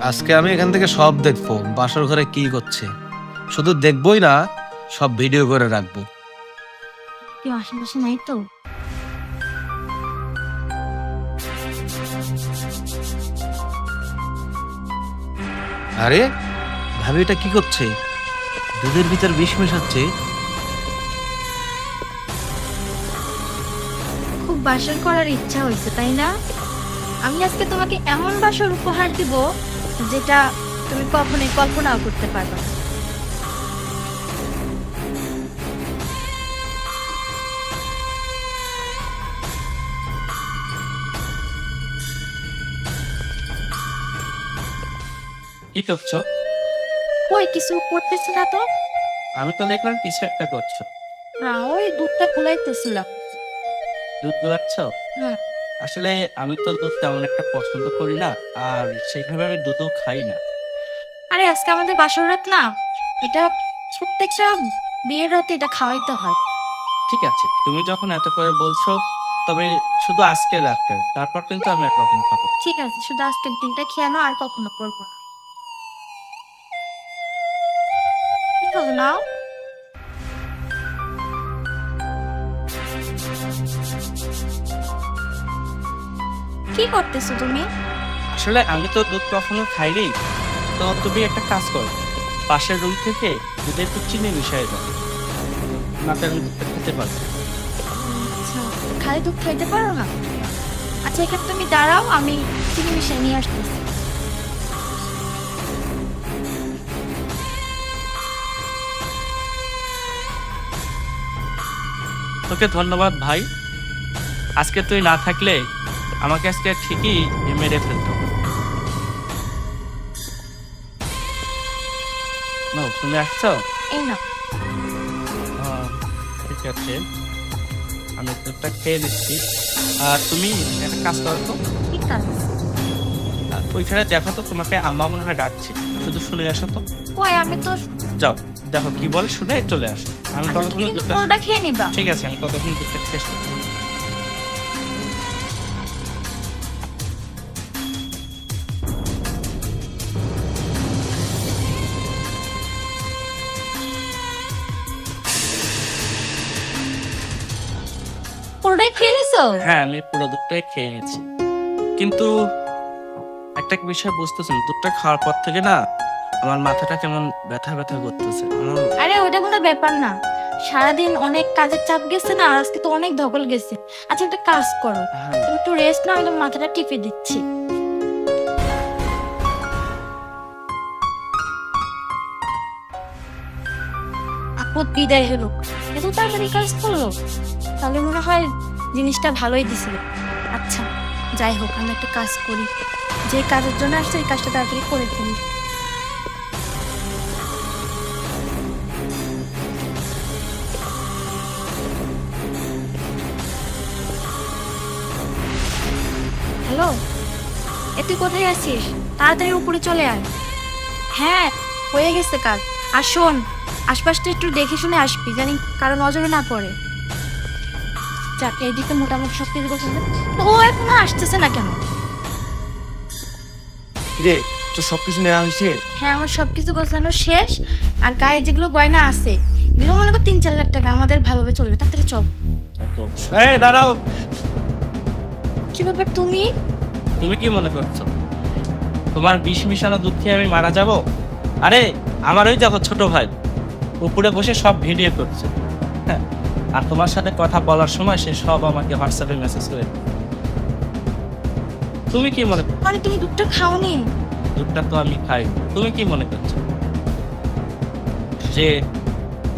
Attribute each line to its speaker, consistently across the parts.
Speaker 1: আজকে আমি এখান থেকে সব দেখবো বাসর ঘরে কি করছে। শুধু দেখবই না, সব ভিডিও করে রাখবো।
Speaker 2: কেউ আশেপাশে নাই তো?
Speaker 1: আরে ভাবি এটা কি করছে? দুধের ভিতর বিষ মেশাচ্ছে।
Speaker 2: খুব বাসর করার ইচ্ছা হয়েছে তাই না? আমি আজকে তোমাকে এমন বাসর উপহার দিব যেটা তুমি কখনোই কল্পনাও করতে পারবে না।
Speaker 3: কি করছো?
Speaker 2: ওই কিছু করতেছি না তো।
Speaker 3: আমি তো দেখলাম কিছু একটা করছো।
Speaker 2: না, ওই দুধটা ফুলাইতেছিলাম।
Speaker 3: দুধ দোয়াচ্ছ?
Speaker 2: হ্যাঁ।
Speaker 3: আসলে আমি তো দুধ তেমন একটা পছন্দ করি না, আর সেইভাবে আমি দুধও খাই না।
Speaker 2: আরে আজকে আমাদের বাসর রাত না, এটা প্রত্যেকটা বিয়ের রাতে এটা খাওয়াইতে হয়।
Speaker 3: ঠিক আছে, তুমি যখন এত করে বলছো, তবে শুধু আজকে রাখতে, তারপর কিন্তু আমি একরকম খাবো।
Speaker 2: ঠিক আছে, শুধু আজকের দিনটা খেয়ে নাও, আর কখনো করবো না। ঠিক আছে নাও। কি করতেছো তুমি?
Speaker 3: আসলে আমি তো দুধ কখনো খাইনি। তো তুমি একটা কাজ করো, পাশের রুম থেকে দুধে একটু চিনি মিশিয়ে দাও, নাতে আমি দুধটা খেতে পারবো।
Speaker 2: আচ্ছা, খালি দুধ খাইতে পারো না? আচ্ছা, এখানে তুমি দাঁড়াও, আমি চিনি মিশিয়ে নিয়ে আসতেছি।
Speaker 3: তোকে ধন্যবাদ ভাই। আজকে তুই না থাকলে আমাকে আজকে ঠিকই মেরে ফেলতো। নাও, তুমি আসছো?
Speaker 2: এই না।
Speaker 3: ঠিক আছে, আমি দুধটা খেয়ে নিচ্ছি। আর তুমি একটা কাজ করো তো,
Speaker 2: ঠিক আছে।
Speaker 3: ওইখানে দেখো তো, তোমাকে আম্মা মনে হয় ডাকছি, শুধু শুনে আসো তো।
Speaker 2: কই, আমি তো
Speaker 3: যাও, দেখো কি বলে, শুনে চলে আসো। আমি ততক্ষণ
Speaker 2: তুমি
Speaker 3: দুধটা,
Speaker 2: পুরোটা খেয়ে নিবা।
Speaker 3: ঠিক আছে, আমি ততক্ষণ দুধটা শেষ করছি।
Speaker 2: পুরোটাই খেয়ে নিছো?
Speaker 3: হ্যাঁ, আমি পুরো দুধটাই খেয়ে নিয়েছি, কিন্তু একটা বিষয় বুঝতেছেন, দুধটা খাওয়ার পর থেকে না আমার মাথাটা কেমন ব্যথা ব্যথা করতেছে।
Speaker 2: আরে ওটা কোনো ব্যাপার না, সারাদিন অনেক কাজের চাপ গেছে না, আর আজকে তো অনেক ধকল গেছে। আচ্ছা, একটা কাজ করো,
Speaker 3: হ্যাঁ,
Speaker 2: তুমি একটু রেস্ট নাও, আমি মাথাটা টিপে দিচ্ছি। আপদ বিদায় হলো, এত তাড়াতাড়ি কাজ করলো, তাহলে মনে হয় জিনিসটা ভালোই দিছিল। আচ্ছা, যাই হোক, আমি একটা কাজ করি, যে কাজের জন্য আসছে এই কাজটা তাড়াতাড়ি করে ফেলি। হ্যালো, এ তুই কোথায় আছিস? তাড়াতাড়ি উপরে চলে আয়। হ্যাঁ, হয়ে গেছে কাজ। আর শোন, আশপাশটা একটু দেখে শুনে আসবি, জানি কারো নজরে না পড়ে। যাক, এইদিকে মোটামুটি সব কিছু গোছানো। তো ও এখনো আসতেছে না কেন?
Speaker 1: রে, তো সবকিছু নেওয়া হয়েছে?
Speaker 2: হ্যাঁ, আমার সবকিছু গোছানো শেষ। আর গায়ে যেগুলো গয়না আছে, এগুলো মনে কর 3-4 লাখ টাকা, আমাদের ভালোভাবে চলবে। তাড়াতাড়ি চল।
Speaker 3: এই দাঁড়াও,
Speaker 2: কি ব্যাপার তুমি?
Speaker 3: তুমি কি মনে করছো তোমার বিষ মিশানো দুধ খেয়ে আমি মারা যাব? আরে আমার ওই দেখো ছোট ভাই উপরে বসে সব ভিডিও করছে, হ্যাঁ, আর তোমার সাথে কথা বলার সময় সে সব আমাকে হোয়াটসঅ্যাপে মেসেজ করে। তুমি কি মনে করছো?
Speaker 2: মানে তুমি দুধটা খাওনি?
Speaker 3: দুধটা তো আমি খাই। তুমি কি মনে করছো যে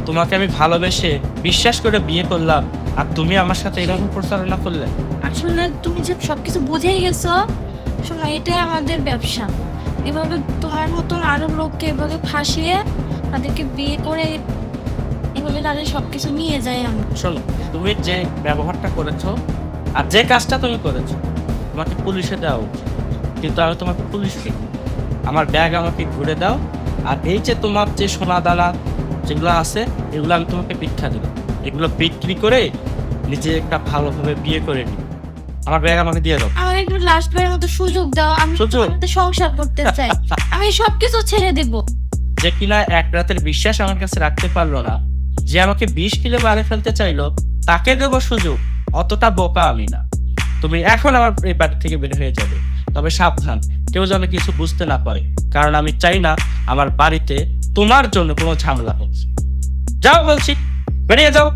Speaker 3: তোমাকে আমি ভালোবেসে বিশ্বাস করে বিয়ে করলাম, আর তুমি আমার সাথে এরকম প্রচারণা করলে?
Speaker 2: আসলে তুমি যে সবকিছু বুঝেই গেছো। শোনো, এটাই আমাদের ব্যবসা। এভাবে তোমার মতন আরো লোককে এভাবে ফাঁসিয়ে তাদেরকে বিয়ে করে এভাবে তাদের সবকিছু নিয়ে যায় আমরা।
Speaker 3: শোনো, তুমি যে ব্যবহারটা করেছো আর যে কাজটা তুমি করেছো, তোমাকে পুলিশে দেওয়া উচিত, কিন্তু আমি তোমাকে পুলিশ দিই। আমার ব্যাগ আমাকে ঘুরে দাও, আর এই যে তোমার যে সোনা দানা যেগুলো আছে, এগুলো আমি তোমাকে ভিক্ষা দেবো। এগুলো বিক্রি করে নিজে একটা ভালোভাবে বিয়ে করে নিই। আমার ব্যাগ আমাকে দিয়ে দাও।
Speaker 2: আমার একটু লাস্ট বারের মতো সুযোগ দাও, আমি
Speaker 3: সুযোগ?
Speaker 2: তোমার সাথে সংসার করতে চাই। আমি সবকিছু ছেড়ে দেব।
Speaker 3: যে কিনা এক রাতের বিশ্বাস আমার কাছে রাখতে পারলো না, যে আমাকে 20 কিলো মারে ফেলতে চাইলো, তাকে দেবো সুযোগ? অতটা বোকা আমি না। তুমি এখন আমার এই বাড়ি থেকে বের হয়ে যাবে, তবে সাবধান, কেউ যেন কিছু বুঝতে না পারে, কারণ আমি চাই না আমার বাড়িতে তোমার জন্য কোনো ঝামেলা হচ্ছে। যাও বলছি, বেরিয়ে যাও।